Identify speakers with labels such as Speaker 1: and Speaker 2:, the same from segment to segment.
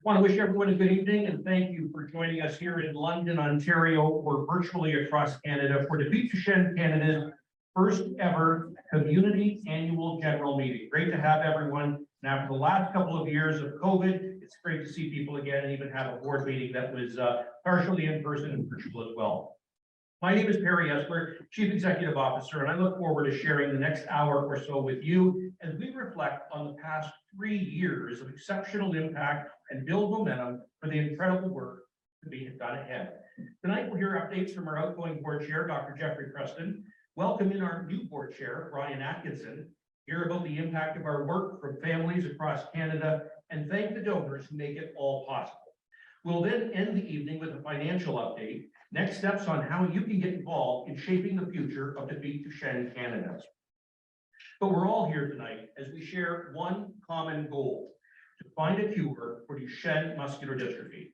Speaker 1: Want to wish everyone a good evening and thank you for joining us here in London, Ontario, or virtually across Canada for Defeat Duchenne Canada's first ever community annual general meeting. Great to have everyone. And after the last couple of years of COVID, it's great to see people again and even have a board meeting that was partially in person and virtual as well. My name is Perry Esper, Chief Executive Officer, and I look forward to sharing the next hour or so with you as we reflect on the past 3 years of exceptional impact and build momentum for the incredible work to be done ahead. Tonight, we'll hear updates from our outgoing board chair, Dr. Jeffrey Preston, welcome in our new board chair, Brian Atkinson, hear about the impact of our work from families across Canada, and thank the donors who make it all possible. We'll then end the evening with a financial update, next steps on how you can get involved in shaping the future of Defeat Duchenne Canada. But we're all here tonight as we share one common goal: to find a cure for Duchenne muscular dystrophy.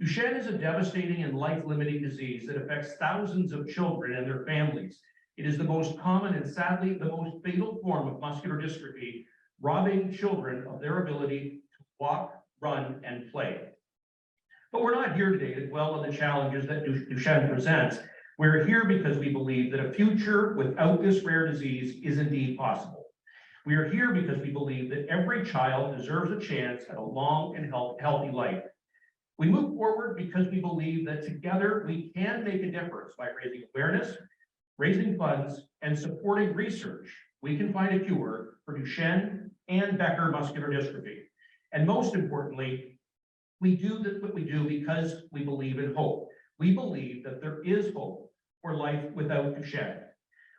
Speaker 1: Duchenne is a devastating and life-limiting disease that affects thousands of children and their families. It is the most common and sadly the most fatal form of muscular dystrophy, robbing children of their ability to walk, run, and play. But we're not here today to dwell on the challenges that Duchenne presents. We're here because we believe that a future without this rare disease is indeed possible. We are here because we believe that every child deserves a chance at a long and healthy life. We move forward because we believe that together we can make a difference by raising awareness, raising funds, and supporting research. We can find a cure for Duchenne and Becker muscular dystrophy. And most importantly, we do what we do because we believe in hope. We believe that there is hope for life without Duchenne.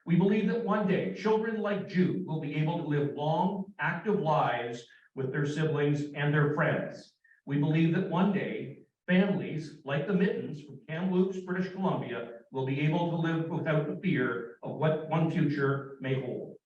Speaker 1: We believe that one day children like Jude will be able to live long, active lives with their siblings and their friends. We believe that one day families like the Mittens from Kamloops, British Columbia, will be able to live without the fear of what one future may hold.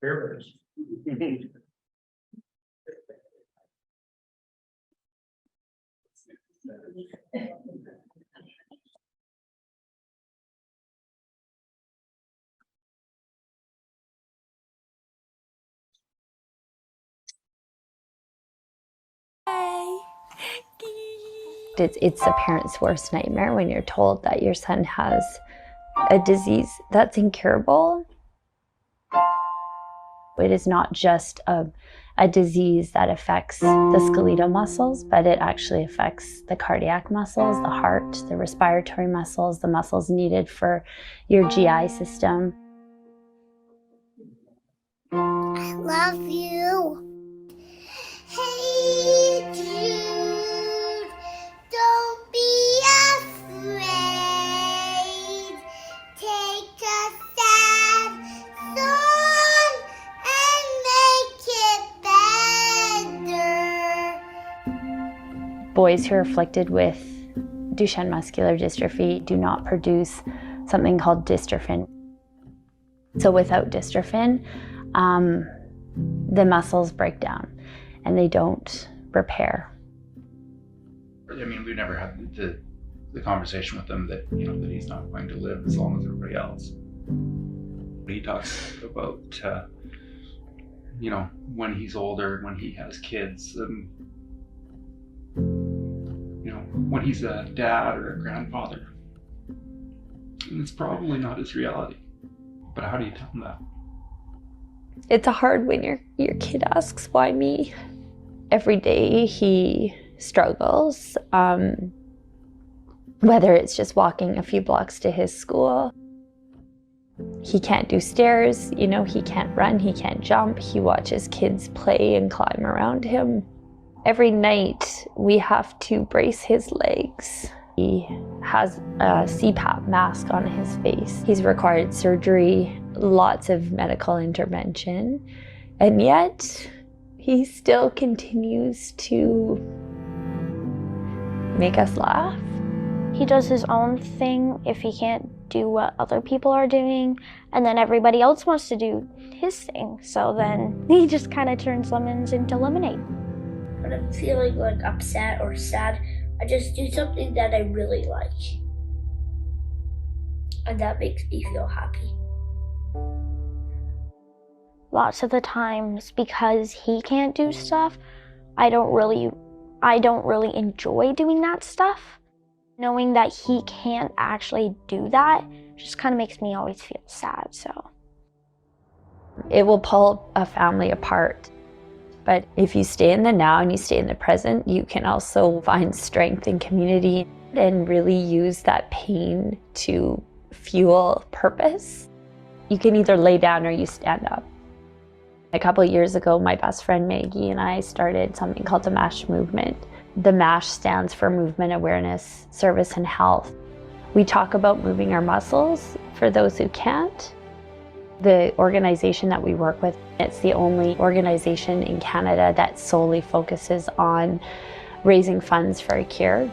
Speaker 1: There it is.
Speaker 2: It's a parent's worst nightmare when you're told that your son has a disease that's incurable. It is not just a disease that affects the skeletal muscles, but it actually affects the cardiac muscles, the heart, the respiratory muscles, the muscles needed for your GI system.
Speaker 3: I love you. Hey Jude, don't be afraid. Take a sad song and make it better.
Speaker 2: Boys who are afflicted with Duchenne muscular dystrophy do not produce something called dystrophin. So without dystrophin, the muscles break down and they don't repair.
Speaker 4: I mean, we've never had the conversation with him that, you know, that he's not going to live as long as everybody else. He talks about, you know, when he's older, when he has kids, you know, when he's a dad or a grandfather. And it's probably not his reality. But how do you tell him that?
Speaker 2: It's hard when your kid asks, why me? Every day he struggles, whether it's just walking a few blocks to his school. He can't do stairs, you know, he can't run, he can't jump. He watches kids play and climb around him. Every night we have to brace his legs. He has a CPAP mask on his face. He's required surgery lots of medical intervention, and yet he still continues to make us laugh.
Speaker 5: He does his own thing if he can't do what other people are doing, and then everybody else wants to do his thing. So then he just kind of turns lemons into lemonade.
Speaker 6: When I'm feeling like upset or sad, I just do something that I really like. And that makes me feel happy.
Speaker 5: Lots of the times, because he can't do stuff, I don't really enjoy doing that stuff. Knowing that he can't actually do that just kind of makes me always feel sad, so.
Speaker 2: It will pull a family apart. But if you stay in the now and you stay in the present, you can also find strength in community and really use that pain to fuel purpose. You can either lay down or you stand up. A couple of years ago, my best friend Maggie and I started something called the MASH movement. The MASH stands for Movement, Awareness, Service, and Health. We talk about moving our muscles for those who can't. The organization that we work with, it's the only organization in Canada that solely focuses on raising funds for a cure.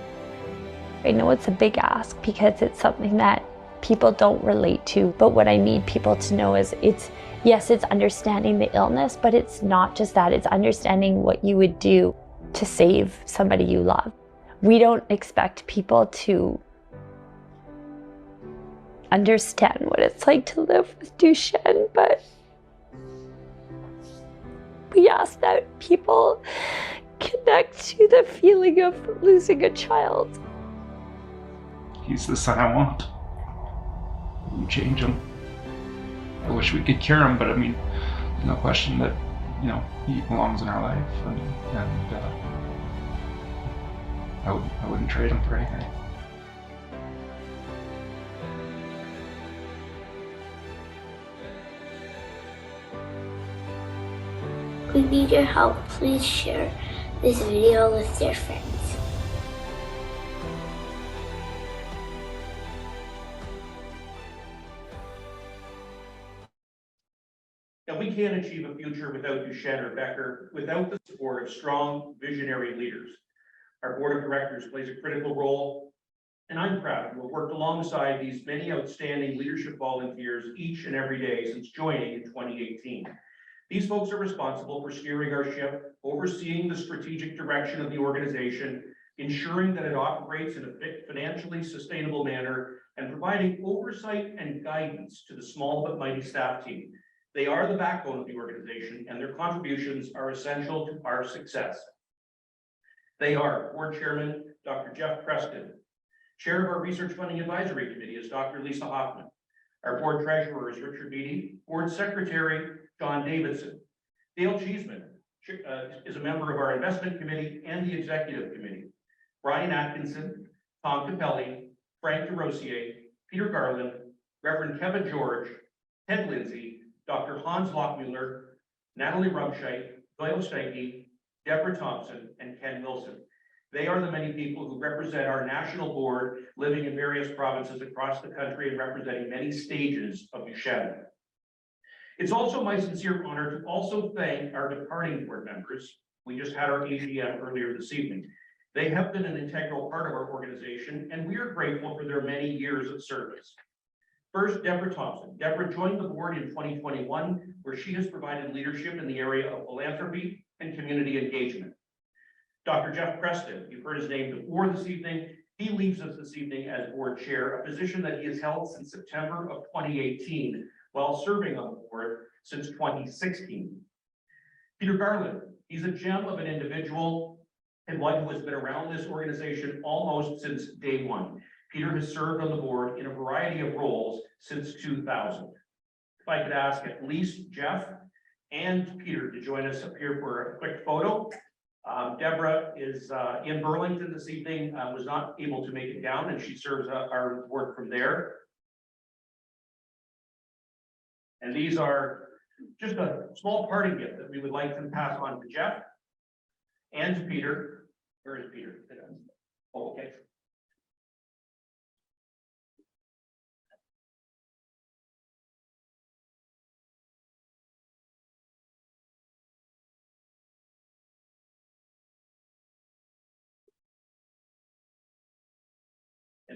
Speaker 2: I know it's a big ask because it's something that people don't relate to, but what I need people to know is yes, it's understanding the illness, but it's not just that, it's understanding what you would do to save somebody you love. We don't expect people to understand what it's like to live with Duchenne, but we ask that people connect to the feeling of losing a child.
Speaker 4: He's the son I want. We change him. I wish we could cure him, but I mean, there's no question that, you know, he belongs in our life, and I wouldn't trade him for anything.
Speaker 6: We need your help. Please share this video with your friends.
Speaker 1: And we can't achieve a future without Duchenne or Becker, without the support of strong, visionary leaders. Our board of directors plays a critical role, and I'm proud to have worked alongside these many outstanding leadership volunteers each and every day since joining in 2018. These folks are responsible for steering our ship, overseeing the strategic direction of the organization, ensuring that it operates in a financially sustainable manner, and providing oversight and guidance to the small but mighty staff team. They are the backbone of the organization, and their contributions are essential to our success. They are Board Chairman, Dr. Jeff Preston. Chair of our Research Funding Advisory Committee is Dr. Lisa Hoffman. Our Board Treasurer is Richard Beattie. Board Secretary, John Davidson. Dale Cheeseman is a member of our Investment Committee and the Executive Committee. Brian Atkinson, Tom Capelli, Frank DeRosier, Peter Garland, Reverend Kevin George, Ted Lindsay, Dr. Hans Lockmuller, Natalie Rumscheid, Doyle Steike, Deborah Thompson, and Ken Wilson. They are the many people who represent our national board, living in various provinces across the country and representing many stages of Duchenne. It's also my sincere honor to also thank our departing board members. We just had our AGM earlier this evening. They have been an integral part of our organization, and we are grateful for their many years of service. First, Deborah Thompson. Deborah joined the board in 2021, where she has provided leadership in the area of philanthropy and community engagement. Dr. Jeff Preston, you've heard his name before this evening. He leaves us this evening as board chair, a position that he has held since September of 2018, while serving on the board since 2016. Peter Garland, he's a gem of an individual and one who has been around this organization almost since day one. Peter has served on the board in a variety of roles since 2000. If I could ask at least Jeff and Peter to join us up here for a quick photo. Deborah is in Burlington this evening, was not able to make it down, and she serves our board from there. And these are just a small parting gift that we would like to pass on to Jeff and to Peter. Where is Peter? Oh, okay.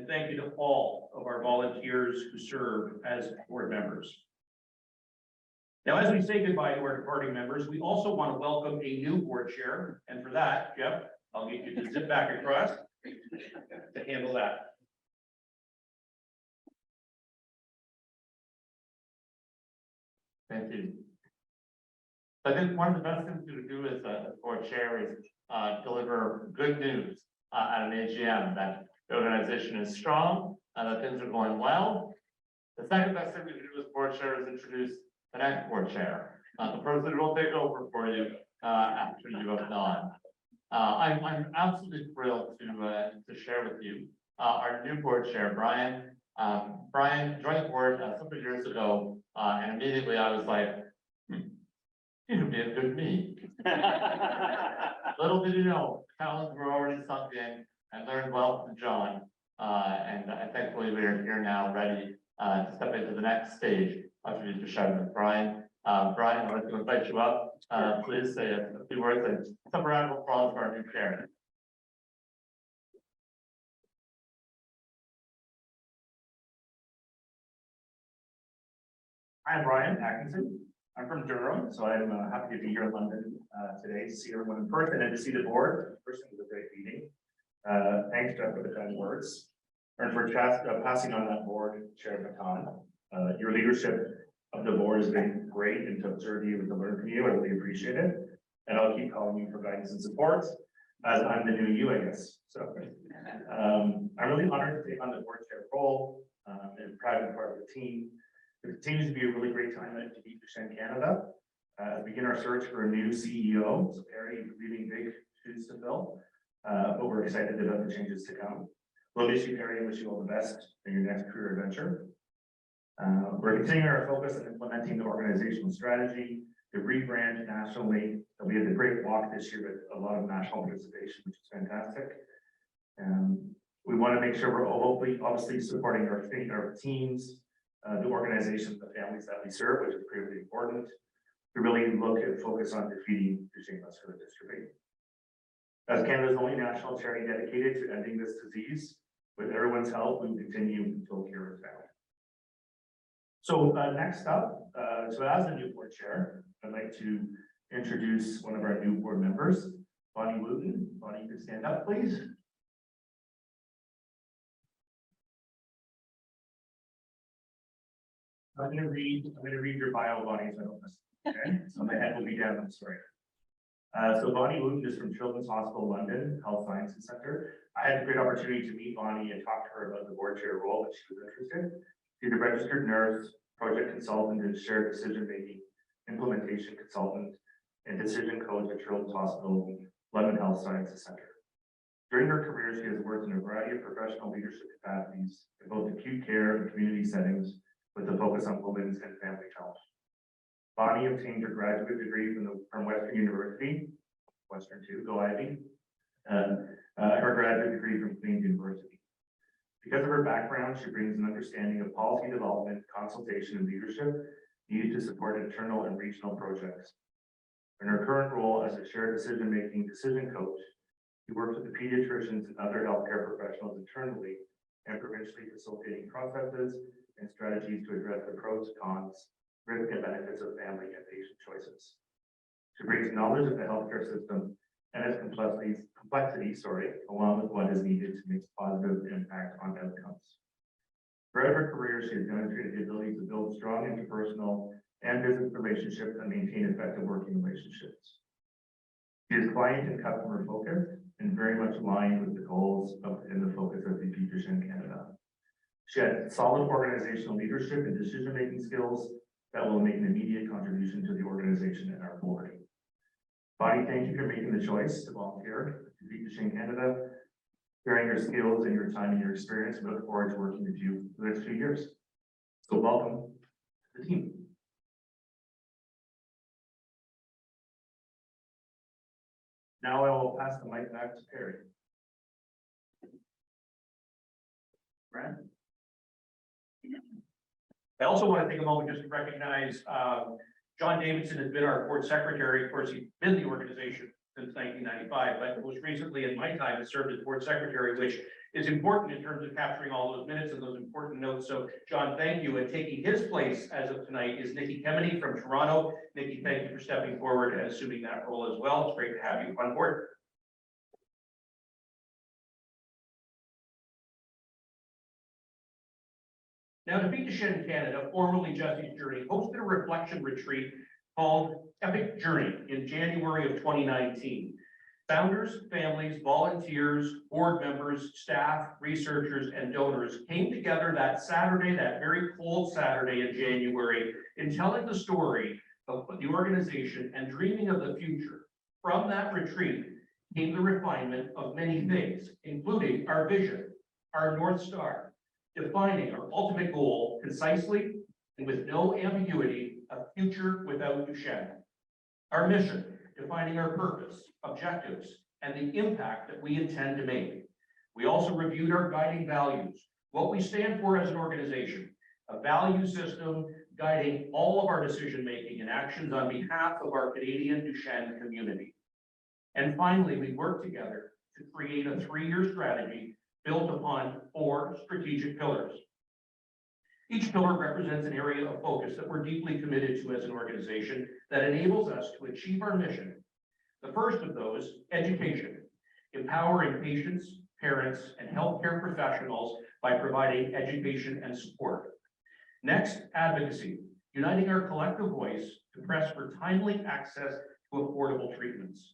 Speaker 1: and thank you to all of our volunteers who serve as board members. Now, as we say goodbye to our departing members, we also want to welcome a new board chair. And for that, Jeff, I'll get you to zip back across to handle that.
Speaker 7: Thank you. I think one of the best things to do as a board chair is deliver good news at an AGM that the organization is strong and that things are going well. The second best thing to do as board chair is introduce the next board chair, the person who will take over for you after you have gone. I'm absolutely thrilled to share with you our new board chair, Brian. Brian joined the board several years ago, and immediately I was like, you would be a good me. Little did you know, the talents were already sunk in. I learned well from John, and thankfully we are here now, ready to step into the next stage of leadership. Brian, Brian, I want to invite you up. Please say a few words and some round of applause for our new chair.
Speaker 8: I'm Brian Atkinson. I'm from Durham, so I'm happy to be here in London today to see everyone in person and to see the board. First, it was a great meeting. Thanks, Jeff, for the kind words and for passing on that board chair baton. Your leadership of the board has been great, and to observe you and to learn from you, I really appreciate it. And I'll keep calling you for guidance and support as I'm the new you, I guess. So I'm really honored to take on the board chair role and proud to be part of the team. It continues to be a really great time at Duchenne Canada. Begin our search for a new CEO. So Perry is leaving big shoes to fill, but we're excited about the changes to come. We'll miss you, Perry, and wish you all the best in your next career adventure. We're continuing our focus on implementing the organizational strategy, the rebrand nationally. We had the great walk this year with a lot of national participation, which is fantastic. We want to make sure we're hopefully obviously supporting our teams, the organizations, the families that we serve, which is critically important, to really look and focus on defeating Duchenne muscular dystrophy. As Canada's only national charity dedicated to ending this disease, with everyone's help, we will continue until cure is found. So next up, so as the new board chair, I'd like to introduce one of our new board members, Bonnie Wooten. Bonnie, you can stand up, please. I'm going to read your bio, Bonnie, so I don't miss it. Okay, so my head will be down. I'm sorry. So Bonnie Wooten is from Children's Hospital London Health Sciences Center. I had a great opportunity to meet Bonnie and talk to her about the board chair role that she was interested. She's a registered nurse, project consultant, and shared decision-making, implementation consultant, and decision coach at Children's Hospital London Health Sciences Center. During her career, she has worked in a variety of professional leadership capacities in both acute care and community settings, with a focus on women's and family health. Bonnie obtained her graduate degree from Western University, Western 2, go Ivy, her graduate degree from Queen's University. Because of her background, she brings an understanding of policy development, consultation, and leadership needed to support internal and regional projects. In her current role as a shared decision-making decision coach, she works with the pediatricians and other healthcare professionals internally and provincially, facilitating processes and strategies to address the pros, cons, risks, and benefits of family and patient choices. She brings knowledge of the healthcare system and its complexity, along with what is needed to make a positive impact on outcomes. Throughout her career, she has demonstrated the ability to build strong interpersonal and business relationships and maintain effective working relationships. She is client and customer focused and very much aligned with the goals and the focus of Duchenne Canada. She had solid organizational leadership and decision-making skills that will make an immediate contribution to the organization and our board. Bonnie, thank you for making the choice to volunteer to Duchenne Canada, sharing your skills and your time and your experience. We look forward to working with you for the next few years. So welcome to the team. Now I will pass the mic back to Perry. Brad?
Speaker 1: I also want to take a moment just to recognize John Davidson has been our board secretary. Of course, he's been the organization since 1995, but most recently in my time has served as board secretary, which is important in terms of capturing all those minutes and those important notes. So John, thank you. And taking his place as of tonight is Nikki Kemeny from Toronto. Nikki, thank you for stepping forward and assuming that role as well. It's great to have you on board. Now, Defeat Duchenne Canada, formerly Jesse's Journey, hosted a reflection retreat called Epic Journey in January of 2019. Founders, families, volunteers, board members, staff, researchers, and donors came together that Saturday, that very cold Saturday in January, in telling the story of the organization and dreaming of the future. From that retreat came the refinement of many things, including our vision, our North Star, defining our ultimate goal concisely and with no ambiguity, a future without Duchenne. Our mission, defining our purpose, objectives, and the impact that we intend to make. We also reviewed our guiding values, what we stand for as an organization, a value system guiding all of our decision-making and actions on behalf of our Canadian Duchenne community. And finally, we worked together to create a 3-year strategy built upon 4 strategic pillars. Each pillar represents an area of focus that we're deeply committed to as an organization that enables us to achieve our mission. The first of those, education, empowering patients, parents, and healthcare professionals by providing education and support. Next, advocacy, uniting our collective voice to press for timely access to affordable treatments.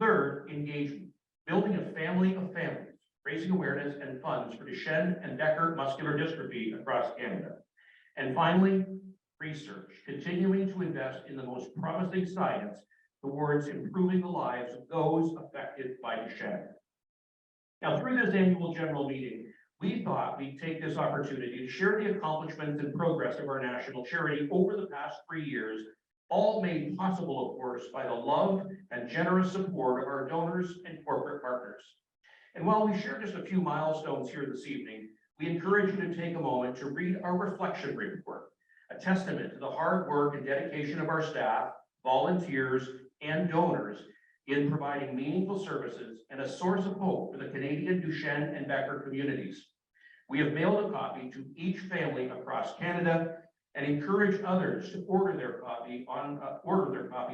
Speaker 1: Third, engagement, building a family of families, raising awareness and funds for Duchenne and Becker muscular dystrophy across Canada. And finally, research, continuing to invest in the most promising science towards improving the lives of those affected by Duchenne. Now, through this annual general meeting, we thought we'd take this opportunity to share the accomplishments and progress of our national charity over the past 3 years, all made possible, of course, by the love and generous support of our donors and corporate partners. And while we share just a few milestones here this evening, we encourage you to take a moment to read our reflection report, a testament to the hard work and dedication of our staff, volunteers, and donors in providing meaningful services and a source of hope for the Canadian Duchenne and Becker communities. We have mailed a copy to each family across Canada and encourage others to order their copy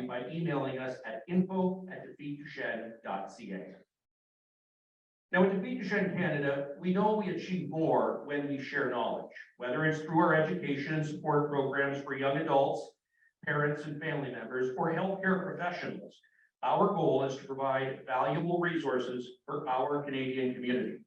Speaker 1: by emailing us at info@defeatduchenne.ca. Now, at Defeat Duchenne Canada, we know we achieve more when we share knowledge, whether it's through our education and support programs for young adults, parents and family members, or healthcare professionals. Our goal is to provide valuable resources for our Canadian community.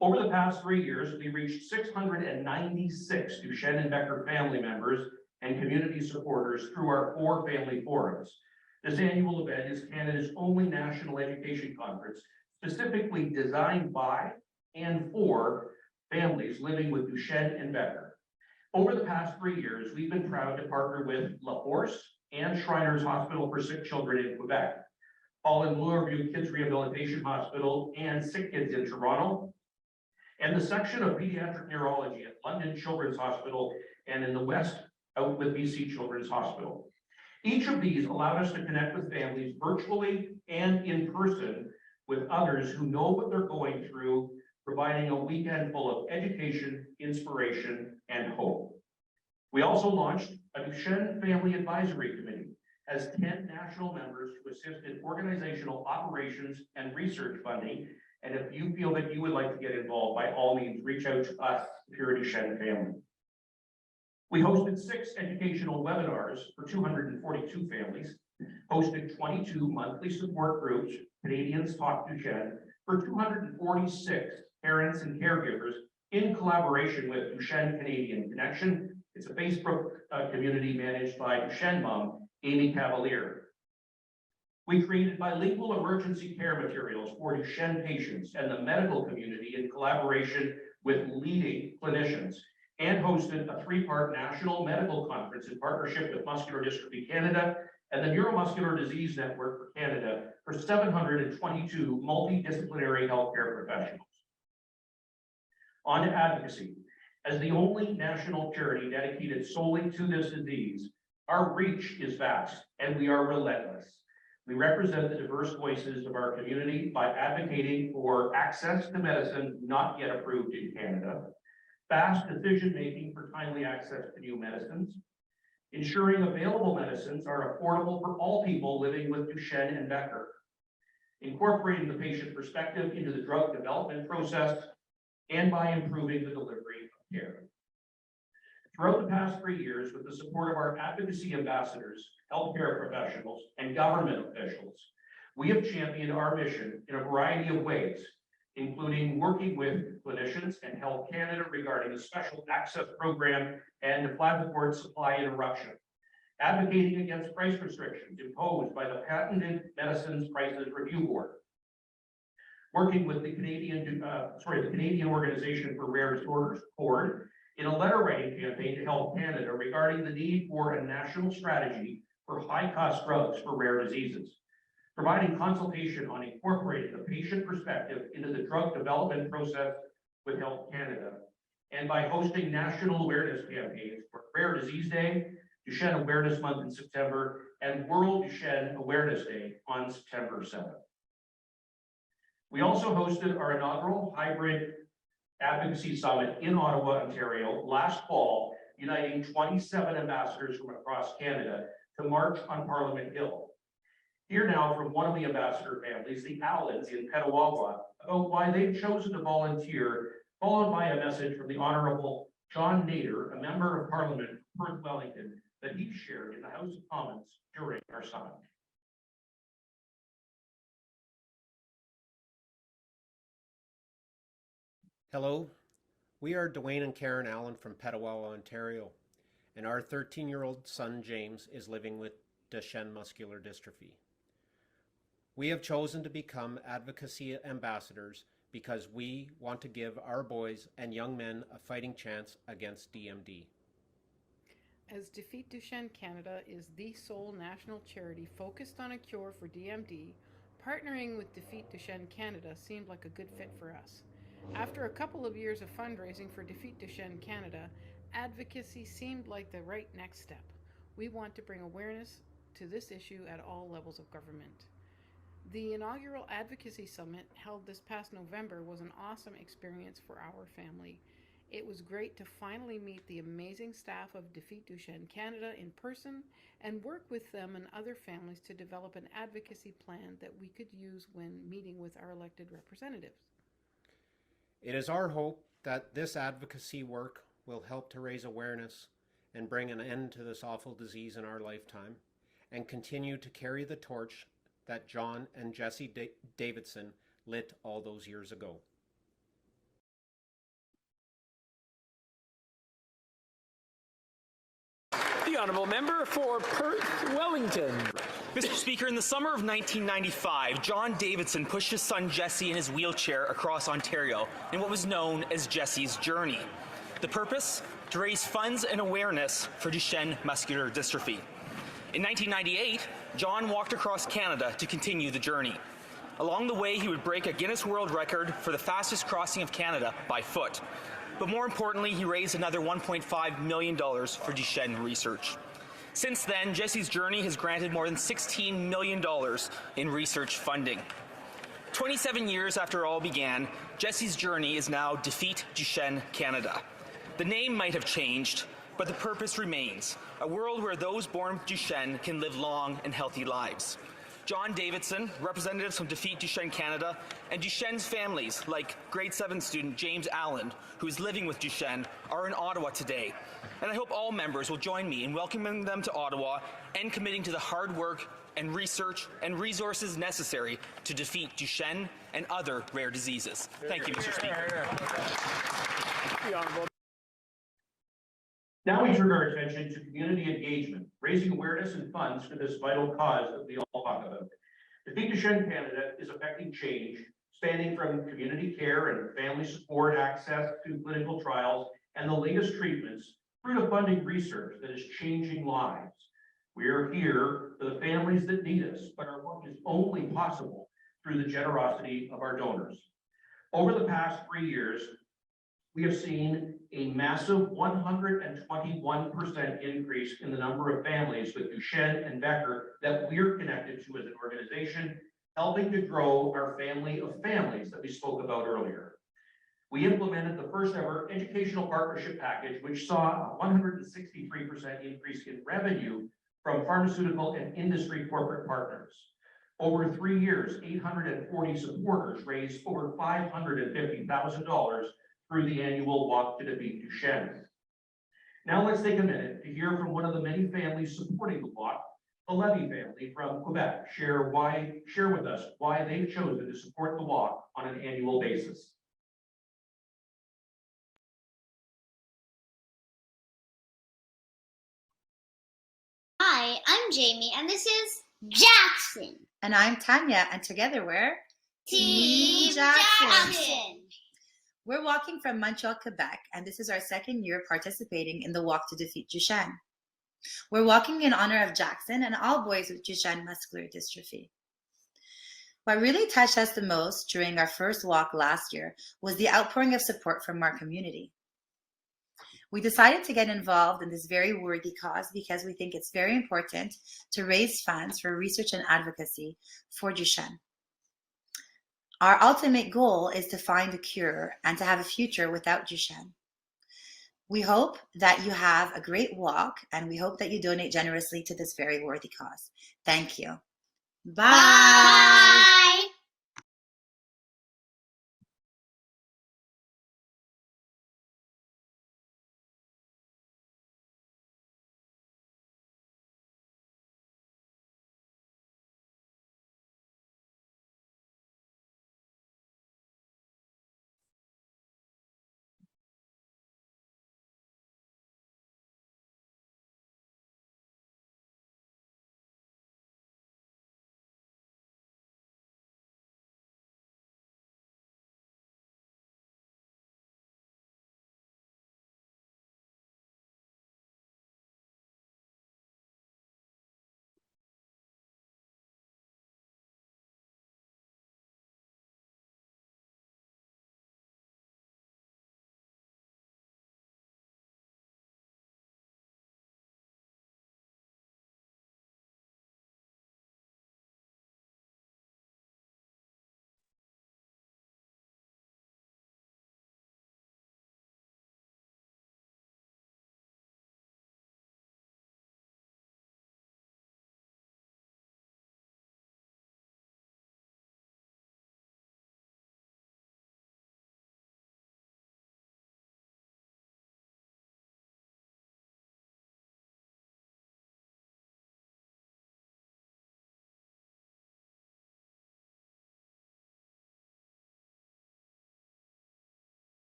Speaker 1: Over the past 3 years, we reached 696 Duchenne and Becker family members and community supporters through our 4 family forums. This annual event is Canada's only national education conference specifically designed by and for families living with Duchenne and Becker. Over the past 3 years, we've been proud to partner with La Force and Shriners Hospital for Sick Children in Quebec, Paul and Bloorview Kids Rehabilitation Hospital and Sick Kids in Toronto, and the section of pediatric neurology at London Children's Hospital and in the West out with BC Children's Hospital. Each of these allowed us to connect with families virtually and in person with others who know what they're going through, providing a weekend full of education, inspiration, and hope. We also launched a Duchenne Family Advisory Committee, has 10 national members to assist in organizational operations and research funding. And if you feel that you would like to get involved, by all means, reach out to us, the Pure Duchenne family. We hosted 6 educational webinars for 242 families, hosted 22 monthly support groups, Canadians Talk Duchenne, for 246 parents and caregivers in collaboration with Duchenne Canadian Connection. It's a Facebook community managed by Duchenne mom, Amy Cavalier. We created bilingual emergency care materials for Duchenne patients and the medical community in collaboration with leading clinicians, and hosted a 3-part national medical conference in partnership with Muscular Dystrophy Canada and the Neuromuscular Disease Network for Canada for 722 multidisciplinary healthcare professionals. On to advocacy. As the only national charity dedicated solely to this disease, our reach is vast and we are relentless. We represent the diverse voices of our community by advocating for access to medicine not yet approved in Canada, fast decision-making for timely access to new medicines, ensuring available medicines are affordable for all people living with Duchenne and Becker, incorporating the patient perspective into the drug development process, and by improving the delivery of care. Throughout the past 3 years, with the support of our advocacy ambassadors, healthcare professionals, and government officials, we have championed our mission in a variety of ways, including working with clinicians and Health Canada regarding a special access program and deflagratory supply interruption, advocating against price restrictions imposed by the Patented Medicines Prices Review Board, working with the Canadian Organization for Rare Disorders, CORD, in a letter writing campaign to Health Canada regarding the need for a national strategy for high-cost drugs for rare diseases, providing consultation on incorporating the patient perspective into the drug development process with Health Canada, and by hosting national awareness campaigns for Rare Disease Day, Duchenne Awareness Month in September, and World Duchenne Awareness Day on September 7th. We also hosted our inaugural hybrid advocacy summit in Ottawa, Ontario last fall, uniting 27 ambassadors from across Canada to march on Parliament Hill. Hear now from one of the ambassador families, the Allens in Petawawa, about why they've chosen to volunteer, followed by a message from the Honourable John Nader, a member of Parliament for Perth Wellington, that he shared in the House of Commons during our summit.
Speaker 9: Hello, we are Dwayne and Karen Allen from Petawawa, Ontario, and our 13-year-old son James is living with Duchenne muscular dystrophy. We have chosen to become advocacy ambassadors because we want to give our boys and young men a fighting chance against DMD.
Speaker 10: As Defeat Duchenne Canada is the sole national charity focused on a cure for DMD, partnering with Defeat Duchenne Canada seemed like a good fit for us. After a couple of years of fundraising for Defeat Duchenne Canada, advocacy seemed like the right next step. We want to bring awareness to this issue at all levels of government. The inaugural Advocacy Summit held this past November was an awesome experience for our family. It was great to finally meet the amazing staff of Defeat Duchenne Canada in person and work with them and other families to develop an advocacy plan that we could use when meeting with our elected representatives.
Speaker 9: It is our hope that this advocacy work will help to raise awareness and bring an end to this awful disease in our lifetime, and continue to carry the torch that John and Jesse Davidson lit all those years ago.
Speaker 11: The Honourable Member for Perth Wellington.
Speaker 12: Mr. Speaker, in the summer of 1995, John Davidson pushed his son Jesse in his wheelchair across Ontario in what was known as Jesse's Journey. The purpose? To raise funds and awareness for Duchenne muscular dystrophy. In 1998, John walked across Canada to continue the journey. Along the way, he would break a Guinness World Record for the fastest crossing of Canada by foot. But more importantly, he raised another $1.5 million for Duchenne research. Since then, Jesse's Journey has granted more than $16 million in research funding. 27 years after it all began, Jesse's Journey is now Defeat Duchenne Canada. The name might have changed, but the purpose remains, a world where those born with Duchenne can live long and healthy lives. John Davidson, representatives from Defeat Duchenne Canada, and Duchenne's families, like grade 7 student James Allen, who is living with Duchenne, are in Ottawa today. And I hope all members will join me in welcoming them to Ottawa and committing to the hard work and research and resources necessary to defeat Duchenne and other rare diseases. Thank you, Mr. Speaker.
Speaker 1: Now we turn our attention to community engagement, raising awareness and funds for this vital cause that we all talk about. Defeat Duchenne Canada is affecting change, spanning from community care and family support access to clinical trials and the latest treatments through to funding research that is changing lives. We are here for the families that need us, but our work is only possible through the generosity of our donors. Over the past 3 years, we have seen a massive 121% increase in the number of families with Duchenne and Becker that we're connected to as an organization, helping to grow our family of families that we spoke about earlier. We implemented the first ever educational partnership package, which saw a 163% increase in revenue from pharmaceutical and industry corporate partners. Over 3 years, 840 supporters raised over $550,000 through the annual Walk to Defeat Duchenne. Now let's take a minute to hear from one of the many families supporting the walk, the Levy family from Quebec, share with us why they've chosen to support the walk on an annual basis.
Speaker 3: Hi, I'm Jamie, and this is Jackson.
Speaker 13: And I'm Tanya, and together we're
Speaker 3: Team Jackson.
Speaker 13: We're walking from Montreal, Quebec, and this is our second year participating in the Walk to Defeat Duchenne. We're walking in honor of Jackson and all boys with Duchenne muscular dystrophy. What really touched us the most during our first walk last year was the outpouring of support from our community. We decided to get involved in this very worthy cause because we think it's very important to raise funds for research and advocacy for Duchenne. Our ultimate goal is to find a cure and to have a future without Duchenne. We hope that you have a great walk, and we hope that you donate generously to this very worthy cause. Thank you. Bye.
Speaker 3: Bye.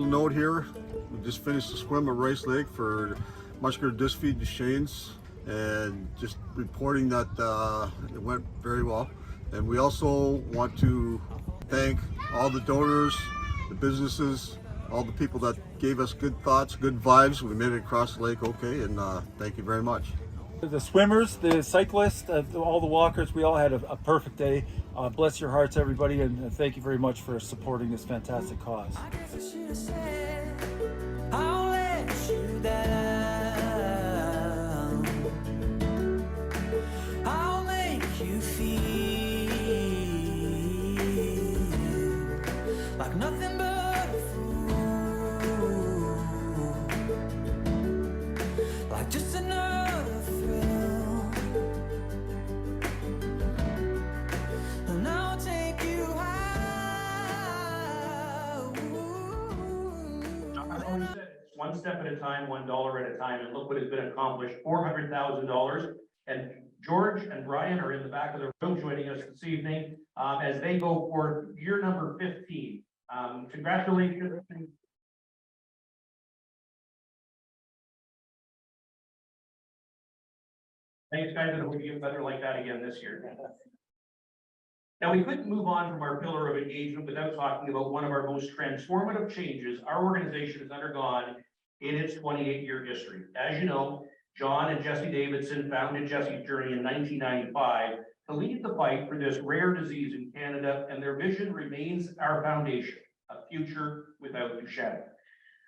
Speaker 14: Note here, we just finished the swim at Rice Lake for muscular dystrophy Duchenne's, and just reporting that it went very well. And we also want to thank all the donors, the businesses, all the people that gave us good thoughts, good vibes. We made it across the lake okay, and thank you very much.
Speaker 15: The swimmers, the cyclists, all the walkers, we all had a perfect day. Bless your hearts, everybody, and thank you very much for supporting this fantastic cause.
Speaker 16: I'll let you down. I'll make you feel like nothing but a fool, like just another thrill, and I'll take you high.
Speaker 1: I've always said it's one step at a time, $1 at a time, and look what has been accomplished, $400,000. And George and Brian are in the back of the room joining us this evening. as they go for year number 15. Congratulations. Thanks, guys, and I hope you get better like that again this year. Now, we couldn't move on from our pillar of engagement without talking about one of our most transformative changes our organization has undergone in its 28-year history. As you know, John and Jesse Davidson founded Jesse's Journey in 1995 to lead the fight for this rare disease in Canada, and their vision remains our foundation, a future without Duchenne.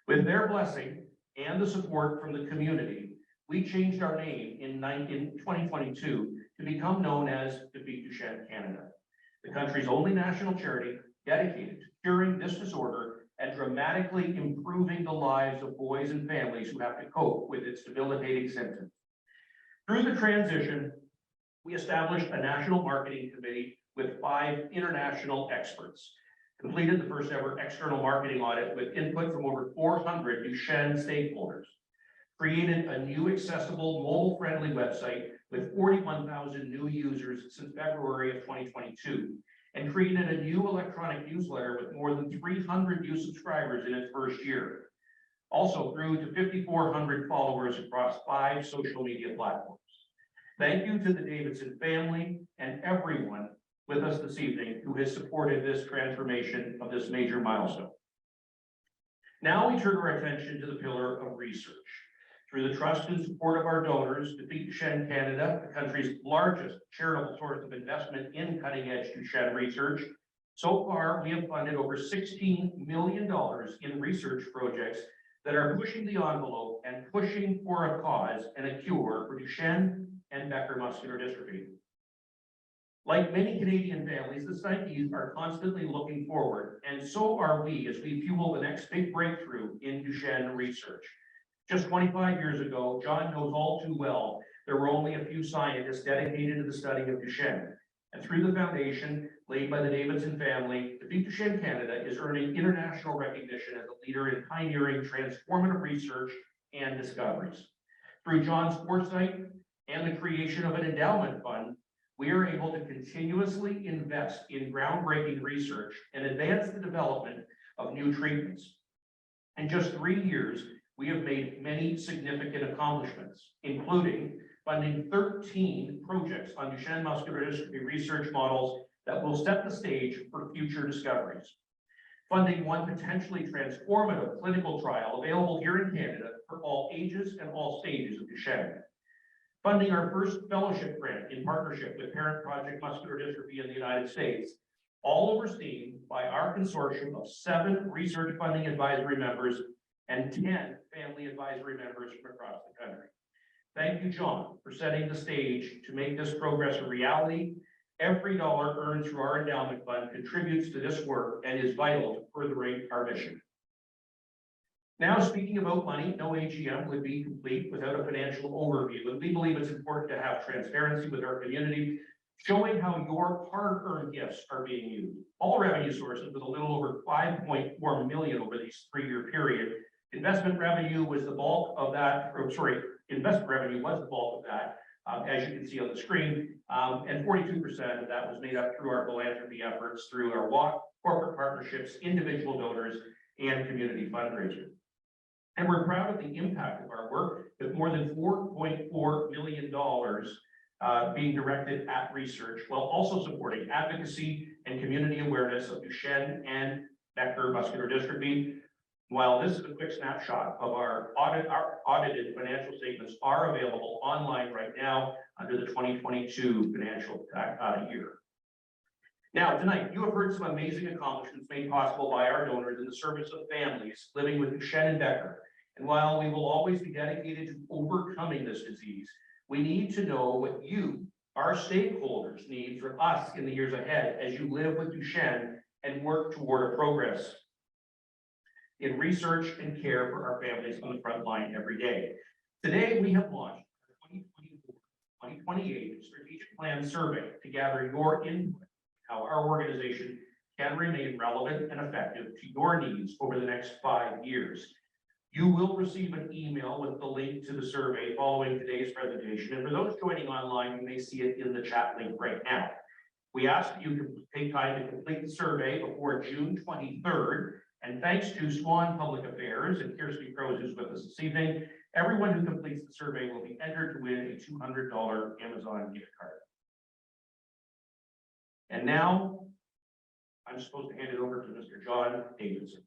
Speaker 1: With their blessing and the support from the community, we changed our name in 2022 to become known as Defeat Duchenne Canada, the country's only national charity dedicated to curing this disorder and dramatically improving the lives of boys and families who have to cope with its debilitating symptoms. Through the transition, we established a national marketing committee with 5 international experts, completed the first ever external marketing audit with input from over 400 Duchenne stakeholders, created a new accessible mobile-friendly website with 41,000 new users since February of 2022, and created a new electronic newsletter with more than 300 new subscribers in its first year. Also grew to 5,400 followers across 5 social media platforms. Thank you to the Davidson family and everyone with us this evening who has supported this transformation of this major milestone. Now we turn our attention to the pillar of research. Through the trust and support of our donors, Defeat Duchenne Canada, the country's largest charitable source of investment in cutting-edge Duchenne research, so far we have funded over $16 million in research projects that are pushing the envelope and pushing for a cause and a cure for Duchenne and Becker muscular dystrophy. Like many Canadian families, the Psyches are constantly looking forward, and so are we as we fuel the next big breakthrough in Duchenne research. Just 25 years ago, John knows all too well, there were only a few scientists dedicated to the study of Duchenne. And through the foundation laid by the Davidson family, Defeat Duchenne Canada is earning international recognition as a leader in pioneering transformative research and discoveries. Through John's foresight and the creation of an endowment fund, we are able to continuously invest in groundbreaking research and advance the development of new treatments. In just 3 years, we have made many significant accomplishments, including funding 13 projects on Duchenne muscular dystrophy research models that will set the stage for future discoveries. Funding one potentially transformative clinical trial available here in Canada for all ages and all stages of Duchenne. Funding our first fellowship grant in partnership with Parent Project Muscular Dystrophy in the United States, all overseen by our consortium of 7 research funding advisory members and 10 family advisory members from across the country. Thank you, John, for setting the stage to make this progress a reality. Every dollar earned through our endowment fund contributes to this work and is vital to furthering our mission. Now, speaking about money, no AGM would be complete without a financial overview, and we believe it's important to have transparency with our community, showing how your hard-earned gifts are being used. All revenue sources with a little over $5.4 million over this 3-year period. Investment revenue was the bulk of that, investment revenue was the bulk of that, as you can see on the screen, and 42% of that was made up through our philanthropy efforts, through our WAC, corporate partnerships, individual donors, and community fundraisers. And we're proud of the impact of our work, with more than $4.4 million being directed at research, while also supporting advocacy and community awareness of Duchenne and Becker muscular dystrophy. While this is a quick snapshot of our audited financial statements are available online right now under the 2022 financial year. Now, tonight, you have heard some amazing accomplishments made possible by our donors in the service of families living with Duchenne and Becker. And while we will always be dedicated to overcoming this disease, we need to know what you, our stakeholders, need from us in the years ahead as you live with Duchenne and work toward a progress in research and care for our families on the front line every day. Today, we have launched our 2024-2028 strategic plan survey to gather your input, how our organization can remain relevant and effective to your needs over the next 5 years. You will receive an email with the link to the survey following today's presentation. And for those joining online, you may see it in the chat link right now. We ask that you take time to complete the survey before June 23rd. And thanks to Swan Public Affairs and Kirsty Crows, who's with us this evening, everyone who completes the survey will be entered to win a $200 Amazon gift card. And now I'm supposed to hand it over to Mr. John Davidson.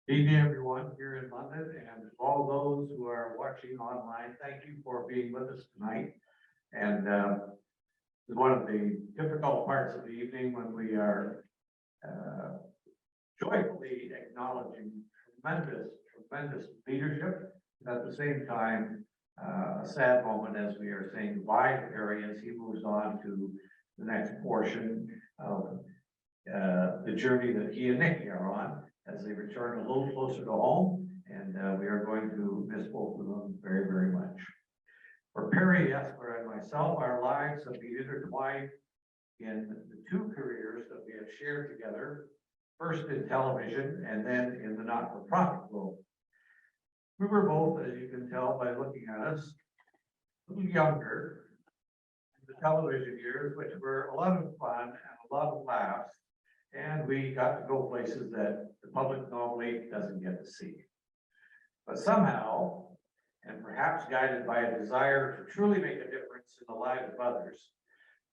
Speaker 17: Good evening, everyone here in London, and all those who are watching online. Thank you for being with us tonight. And one of the difficult parts of the evening when we are joyfully acknowledging tremendous leadership, and at the same time, a sad moment as we are saying goodbye to Harry as he moves on to the next portion of the journey that he and Nikki are on, as they return a little closer to home, and we are going to miss both of them very much. For Perry Esler and myself, our lives have been intertwined in the two careers that we have shared together, first in television and then in the not-for-profit world. We were both, as you can tell by looking at us, a little younger in the television years, which were a lot of fun and a lot of laughs. And we got to go places that the public normally doesn't get to see. But somehow, and perhaps guided by a desire to truly make a difference in the lives of others,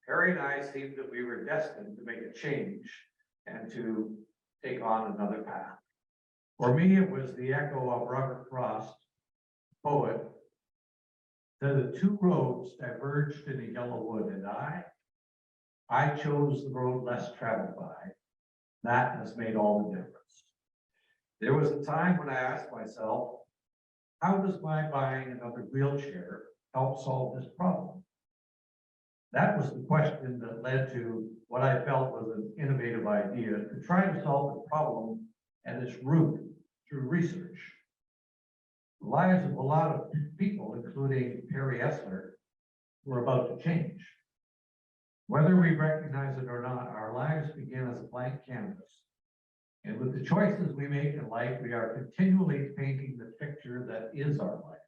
Speaker 17: Harry and I seemed that we were destined to make a change and to take on another path. For me, it was the echo of Robert Frost, poet, that the two roads diverged in a yellow wood, and I chose the road less traveled by. That has made all the difference. There was a time when I asked myself, how does my buying another wheelchair help solve this problem? That was the question that led to what I felt was an innovative idea to try to solve the problem at its root through research. The lives of a lot of people, including Perry Esler, were about to change. Whether we recognize it or not, our lives begin as a blank canvas. And with the choices we make in life, we are continually painting the picture that is our life.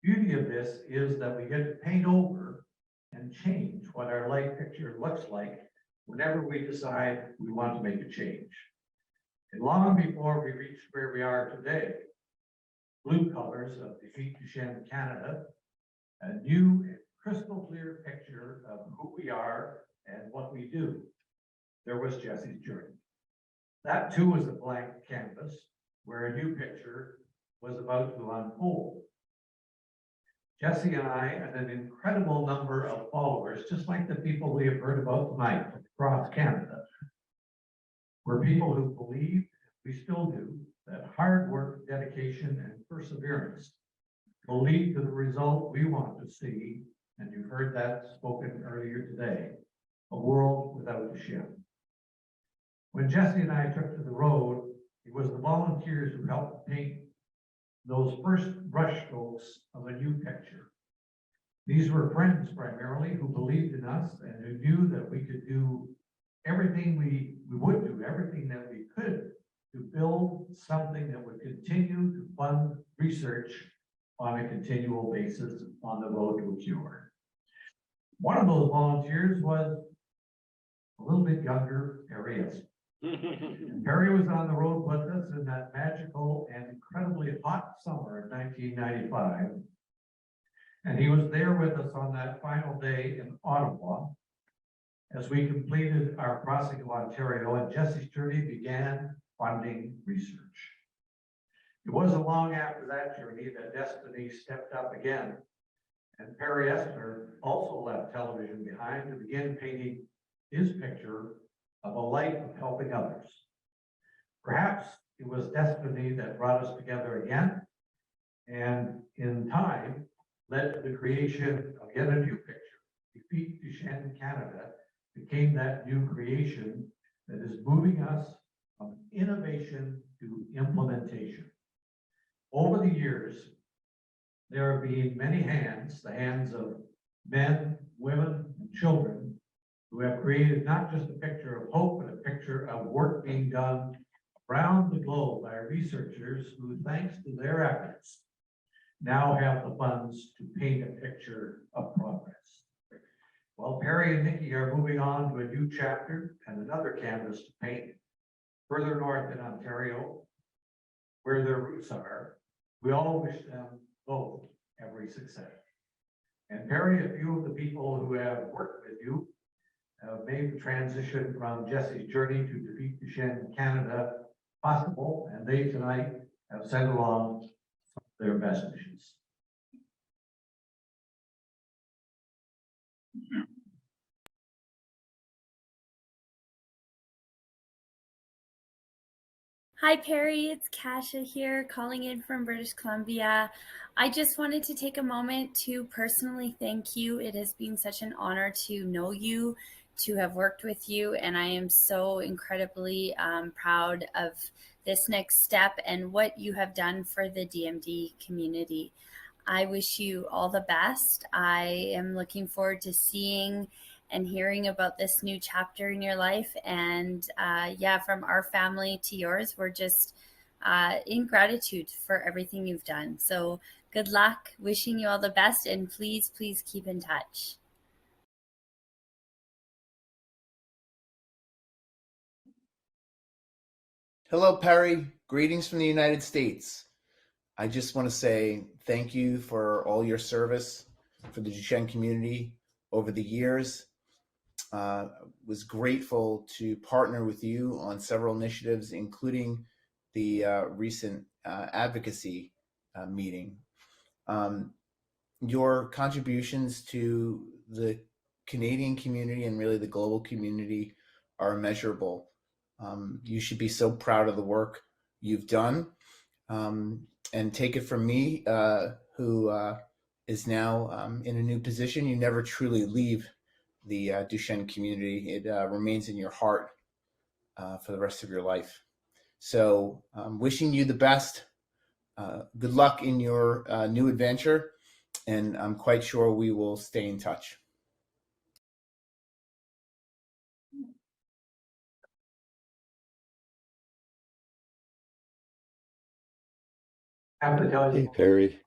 Speaker 17: Beauty of this is that we get to paint over and change what our life picture looks like whenever we decide we want to make a change. And long before we reach where we are today, blue colors of Defeat Duchenne Canada, a new and crystal clear picture of who we are and what we do. There was Jesse's journey. That too was a blank canvas where a new picture was about to unfold. Jesse and I, and an incredible number of followers, just like the people we have heard about tonight across Canada, were people who believed, we still do, that hard work, dedication, and perseverance will lead to the result we want to see. And you heard that spoken earlier today, a world without Duchenne. When Jesse and I took to the road, it was the volunteers who helped paint those first brushstrokes of a new picture. These were friends primarily who believed in us and who knew that we could do everything we would do everything that we could to build something that would continue to fund research on a continual basis on the road to a cure. One of those volunteers was a little bit younger, Perry Esler. Perry was on the road with us in that magical and incredibly hot summer of 1995. And he was there with us on that final day in Ottawa as we completed our crossing of Ontario, and Jesse's journey began funding research. It wasn't long after that journey that destiny stepped up again, and Perry Esler also left television behind to begin painting his picture of a life of helping others. Perhaps it was destiny that brought us together again, and in time led to the creation of yet a new picture. Defeat Duchenne Canada became that new creation that is moving us from innovation to implementation. Over the years, there have been many hands, the hands of men, women, and children, who have created not just a picture of hope, but a picture of work being done around the globe by researchers who, thanks to their efforts, now have the funds to paint a picture of progress. Well, Perry and Nikki are moving on to a new chapter and another canvas to paint further north in Ontario, where their roots are. We all wish them both every success. And Perry, a few of the people who have worked with you have made the transition from Jesse's journey to Defeat Duchenne Canada possible, and they tonight have sent along their best wishes.
Speaker 18: Hi Perry, it's Kasha here calling in from British Columbia. I just wanted to take a moment to personally thank you. It has been such an honor to know you, to have worked with you, and I am so incredibly proud of this next step and what you have done for the DMD community. I wish you all the best. I am looking forward to seeing and hearing about this new chapter in your life. And yeah, from our family to yours, we're just in gratitude for everything you've done. So good luck, wishing you all the best, and please, please keep in touch.
Speaker 19: Hello, Perry. Greetings from the United States. I just want to say thank you for all your service for the Duchenne community over the years. Was grateful to partner with you on several initiatives, including the recent advocacy meeting. Your contributions to the Canadian community and really the global community are immeasurable. You should be so proud of the work you've done. And take it from me, who is now in a new position, you never truly leave the Duchenne community. It remains in your heart for the rest of your life. So wishing you the best. Good luck in your new adventure, and I'm quite sure we will stay in touch.
Speaker 20: Hey, Perry.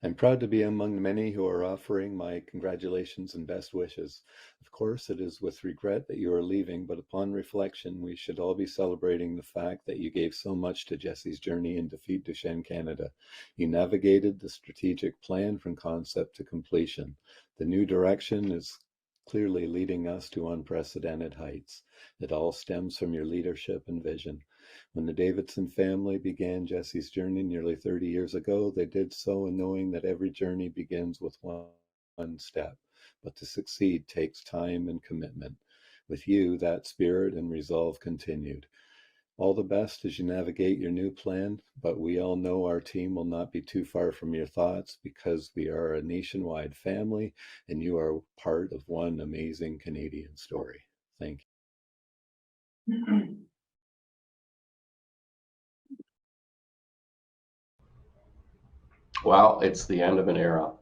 Speaker 20: I'm proud to be among the many who are offering my congratulations and best wishes. Of course, it is with regret that you are leaving, but upon reflection, we should all be celebrating the fact that you gave so much to Jesse's journey in Defeat Duchenne Canada. You navigated the strategic plan from concept to completion. The new direction is clearly leading us to unprecedented heights. It all stems from your leadership and vision. When the Davidson family began Jesse's journey nearly 30 years ago, they did so in knowing that every journey begins with one step, but to succeed takes time and commitment. With you, that spirit and resolve continued. All the best as you navigate your new plan, but we all know our team will not be too far from your thoughts because we are a nationwide family and you are part of one amazing Canadian story. Thank you.
Speaker 21: Well, it's the end of an era,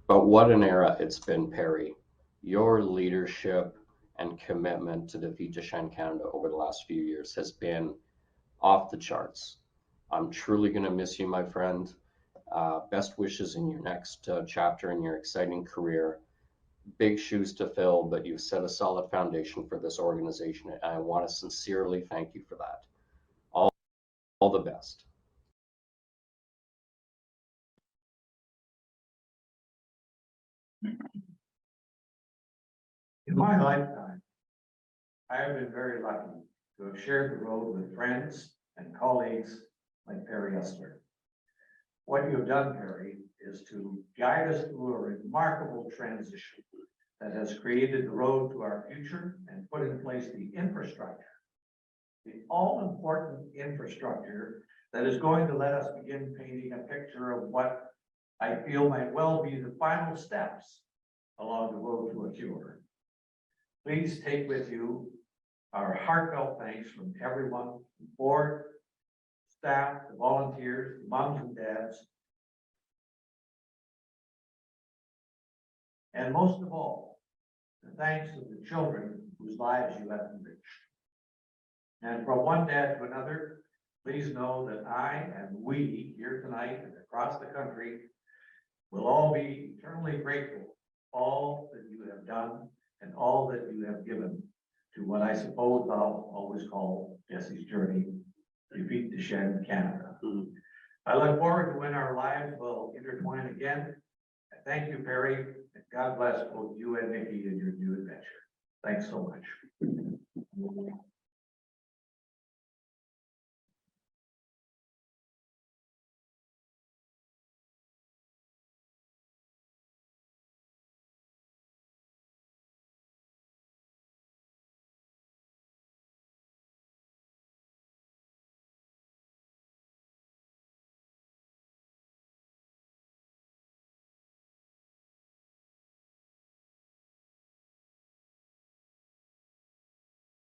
Speaker 21: but what an era it's been, Perry. Your leadership and commitment to Defeat Duchenne Canada over the last few years has been off the charts. I'm truly going to miss you, my friend. Best wishes in your next chapter in your exciting career. Big shoes to fill, but you've set a solid foundation for this organization, and I want to sincerely thank you for that. All the best.
Speaker 17: In my lifetime, I have been very lucky to have shared the road with friends and colleagues like Perry Esler. What you have done, Perry, is to guide us through a remarkable transition that has created the road to our future and put in place the infrastructure, the all-important infrastructure that is going to let us begin painting a picture of what I feel might well be the final steps along the road to a cure. Please take with you our heartfelt thanks from everyone, the board, staff, the volunteers, the moms and dads, and most of all, the thanks of the children whose lives you have enriched. And from one dad to another, please know that I and we here tonight and across the country will all be eternally grateful for all that you have done and all that you have given to what I suppose I'll always call Jesse's journey, Defeat Duchenne, Canada. I look forward to when our lives will intertwine again. And thank you, Perry, and God bless both you and Nikki in your new adventure. Thanks so much.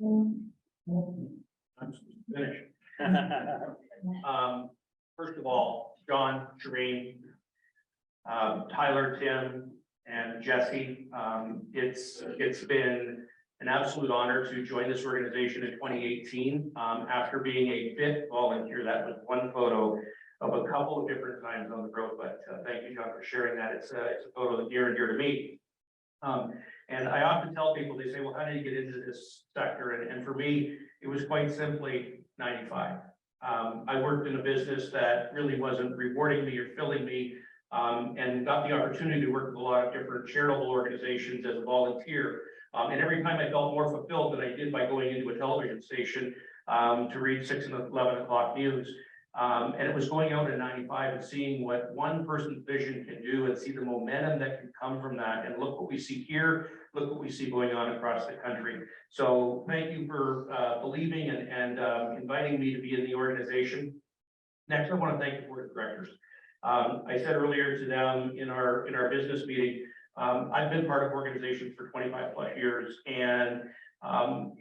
Speaker 1: I'm finished. First of all, John, Shereen, Tyler, Tim, and Jesse, it's been an absolute honor to join this organization in 2018. After being a fit volunteer, that was one photo of a couple of different times on the road, but thank you, John, for sharing that. It's a photo that's near and dear to me. And I often tell people, they say, well, how did you get into this sector? And for me, it was quite simply 95. I worked in a business that really wasn't rewarding me or filling me, and got the opportunity to work with a lot of different charitable organizations as a volunteer. And every time I felt more fulfilled than I did by going into a television station to read 6 and 11 o'clock news. And it was going out in 95 and seeing what one person's vision can do and see the momentum that can come from that. And look what we see here, look what we see going on across the country. So thank you for believing and inviting me to be in the organization. Next, I want to thank the board of directors. I said earlier to them in our business meeting, I've been part of organizations for 25 plus years, and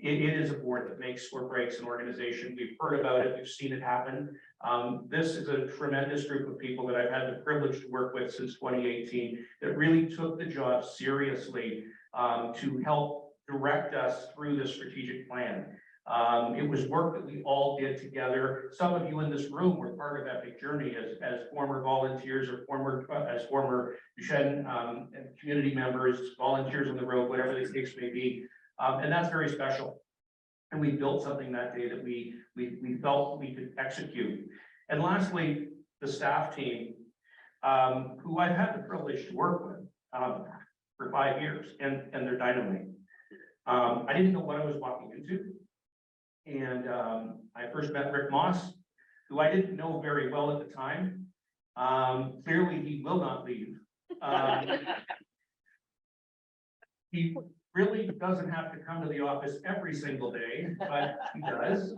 Speaker 1: it is a board that makes or breaks an organization. We've heard about it, we've seen it happen. This is a tremendous group of people that I've had the privilege to work with since 2018 that really took the job seriously to help direct us through this strategic plan. It was work that we all did together. Some of you in this room were part of Epic Journey as former volunteers or as former Duchenne community members, volunteers on the road, whatever the case may be. And that's very special. And we built something that day that we felt we could execute. And lastly, the staff team, who I've had the privilege to work with for 5 years, and they're dynamite. I didn't know what I was walking into. And I first met Rick Moss, who I didn't know very well at the time. Clearly, he will not leave. He really doesn't have to come to the office every single day, but he does.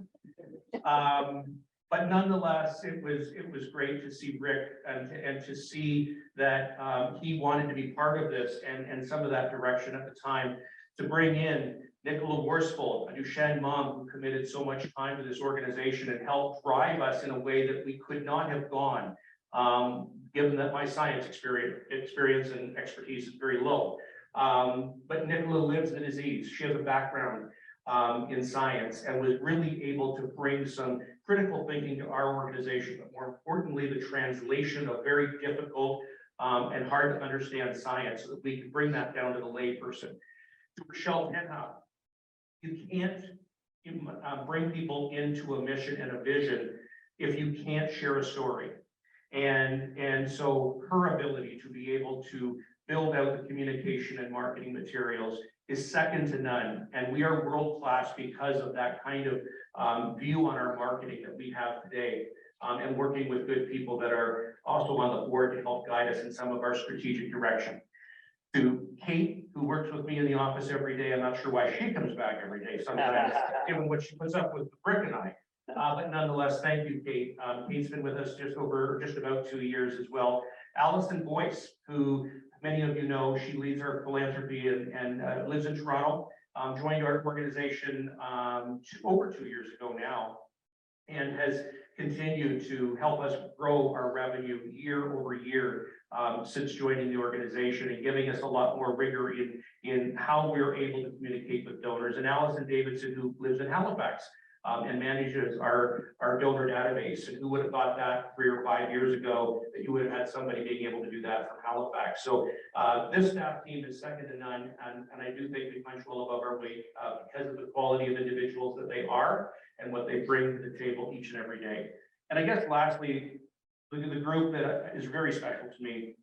Speaker 1: But nonetheless, it was great to see Rick and to see that he wanted to be part of this and some of that direction at the time to bring in Nicola Worsfold, a Duchenne mom who committed so much time to this organization and helped drive us in a way that we could not have gone, given that my science experience and expertise is very low. But Nicola lives the disease. She has a background in science and was really able to bring some critical thinking to our organization, but more importantly, the translation of very difficult and hard to understand science so that we can bring that down to the layperson. To Rochelle Tenhoff, you can't bring people into a mission and a vision if you can't share a story. And so her ability to be able to build out the communication and marketing materials is second to none. And we are world-class because of that kind of view on our marketing that we have today, and working with good people that are also on the board to help guide us in some of our strategic direction. To Kate, who works with me in the office every day, I'm not sure why she comes back every day sometimes, given what she puts up with Rick and I. But nonetheless, thank you, Kate. Kate's been with us just about 2 years as well. Allison Boyce, who many of you know, she leads our philanthropy and lives in Toronto, joined our organization over 2 years ago now. and has continued to help us grow our revenue year over year since joining the organization and giving us a lot more rigor in how we're able to communicate with donors. And Allison Davidson, who lives in Halifax and manages our donor database. And who would have thought that 3 or 5 years ago that you would have had somebody being able to do that from Halifax. So this staff team is second to none, and I do think we punch well above our weight because of the quality of individuals that they are and what they bring to the table each and every day. And I guess lastly, the group that is very special to me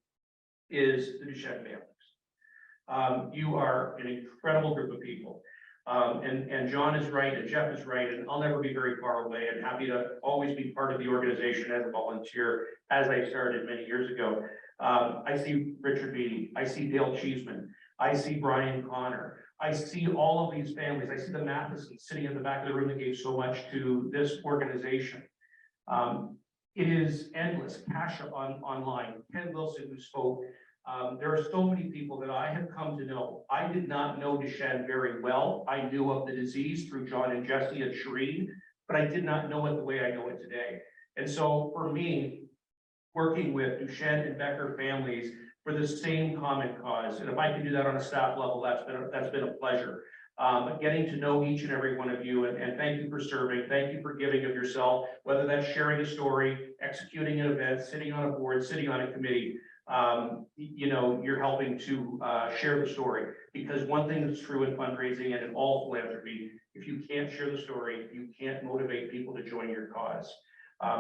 Speaker 1: is the Duchenne families. You are an incredible group of people. And John is right, and Jeff is right, and I'll never be very far away. I'm happy to always be part of the organization as a volunteer, as I started many years ago. I see Richard Beattie, I see Dale Cheeseman, I see Brian Connor, I see all of these families. I see the Mathesons sitting in the back of the room that gave so much to this organization. It is endless. Kasha online, Ken Wilson who spoke. There are so many people that I have come to know. I did not know Duchenne very well. I knew of the disease through John and Jesse and Shireen, but I did not know it the way I know it today. And so for me, working with Duchenne and Becker families for the same common cause, and if I can do that on a staff level, that's been a pleasure. Getting to know each and every one of you, and thank you for serving. Thank you for giving of yourself, whether that's sharing a story, executing an event, sitting on a board, sitting on a committee. You know, you're helping to share the story, because one thing that's true in fundraising and in all philanthropy, if you can't share the story, you can't motivate people to join your cause.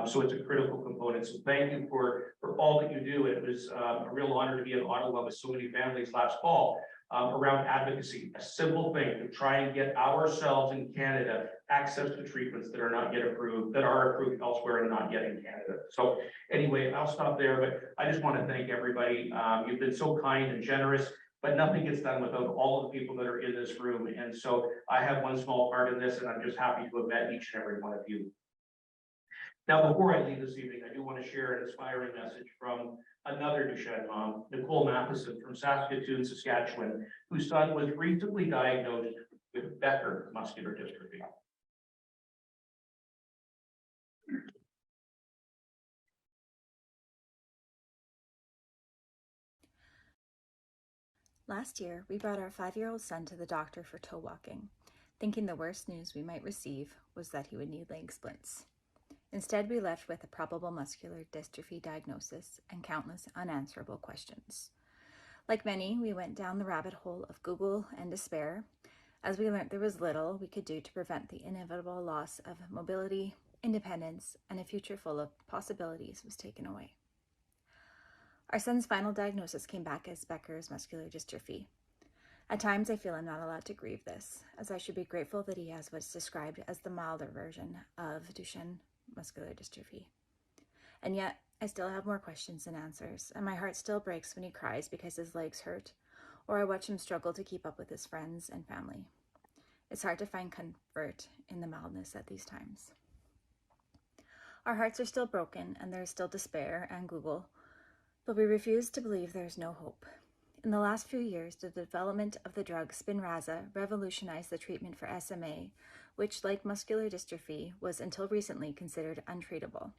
Speaker 1: So it's a critical component. So thank you for all that you do. It was a real honor to be in Ottawa with so many families last fall around advocacy, a simple thing to try and get ourselves in Canada access to treatments that are not yet approved, that are approved elsewhere and not yet in Canada. So anyway, I'll stop there, but I just want to thank everybody. You've been so kind and generous, but nothing gets done without all of the people that are in this room. And so I have one small part in this, and I'm just happy to have met each and every one of you. Now, before I leave this evening, I do want to share an inspiring message from another Duchenne mom, Nicole Matheson from Saskatoon, Saskatchewan, whose son was recently diagnosed with Becker muscular dystrophy.
Speaker 5: Last year, we brought our 5-year-old son to the doctor for toe walking, thinking the worst news we might receive was that he would need leg splints. Instead, we left with a probable muscular dystrophy diagnosis and countless unanswerable questions. Like many, we went down the rabbit hole of Google and despair, as we learned there was little we could do to prevent the inevitable loss of mobility, independence, and a future full of possibilities was taken away. Our son's final diagnosis came back as Becker's muscular dystrophy. At times, I feel I'm not allowed to grieve this, as I should be grateful that he has what's described as the milder version of Duchenne muscular dystrophy. And yet, I still have more questions than answers, and my heart still breaks when he cries because his legs hurt, or I watch him struggle to keep up with his friends and family. It's hard to find comfort in the mildness at these times. Our hearts are still broken, and there is still despair and Google, but we refuse to believe there is no hope. In the last few years, the development of the drug Spinraza revolutionized the treatment for SMA, which, like muscular dystrophy, was until recently considered untreatable.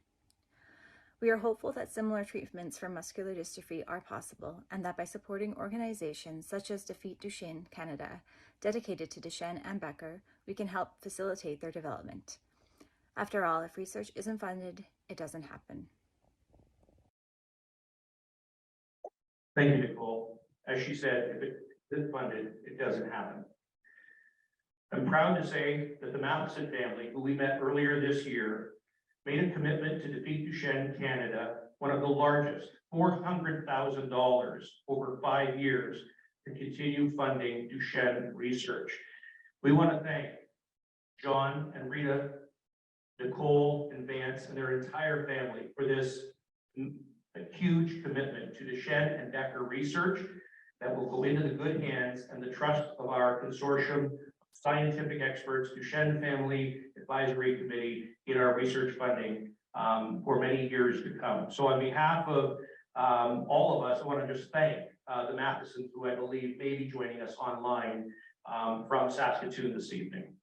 Speaker 5: We are hopeful that similar treatments for muscular dystrophy are possible, and that by supporting organizations such as Defeat Duchenne Canada, dedicated to Duchenne and Becker, we can help facilitate their development. After all, if research isn't funded, it doesn't happen.
Speaker 1: Thank you, Nicole. As she said, if it isn't funded, it doesn't happen. I'm proud to say that the Matheson family, who we met earlier this year, made a commitment to Defeat Duchenne Canada, one of the largest, $400,000 over 5 years, to continue funding Duchenne research. We want to thank John and Rita, Nicole and Vance, and their entire family for this huge commitment to Duchenne and Becker research that will go into the good hands and the trust of our consortium of scientific experts, Duchenne Family Advisory Committee, in our research funding for many years to come. So on behalf of all of us, I want to just thank the Mathesons, who I believe may be joining us online from Saskatoon this evening.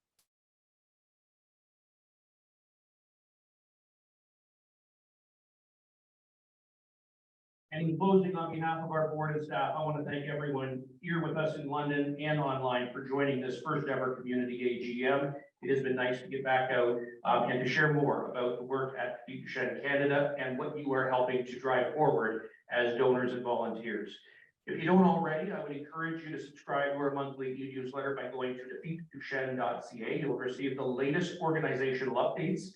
Speaker 1: And in closing, on behalf of our board and staff, I want to thank everyone here with us in London and online for joining this first ever community AGM. It has been nice to get back out and to share more about the work at Duchenne Canada and what you are helping to drive forward as donors and volunteers. If you don't already, I would encourage you to subscribe to our monthly e-newsletter by going to defeatduchenne.ca. You'll receive the latest organizational updates,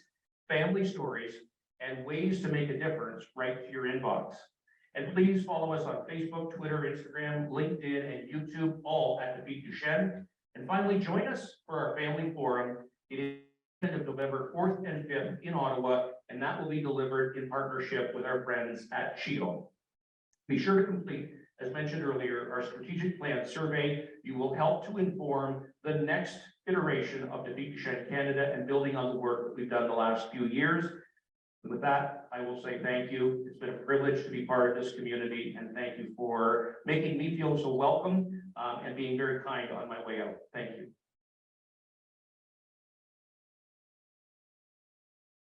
Speaker 1: family stories, and ways to make a difference right to your inbox. And please follow us on Facebook, Twitter, Instagram, LinkedIn, and YouTube, all at Defeat Duchenne. And finally, join us for our family forum. It is November 4th and 5th in Ottawa, and that will be delivered in partnership with our friends at Cheeto. Be sure to complete, as mentioned earlier, our strategic plan survey. You will help to inform the next iteration of Defeat Duchenne Canada and building on the work that we've done the last few years. And with that, I will say thank you. It's been a privilege to be part of this community, and thank you for making me feel so welcome and being very kind on my way out. Thank you.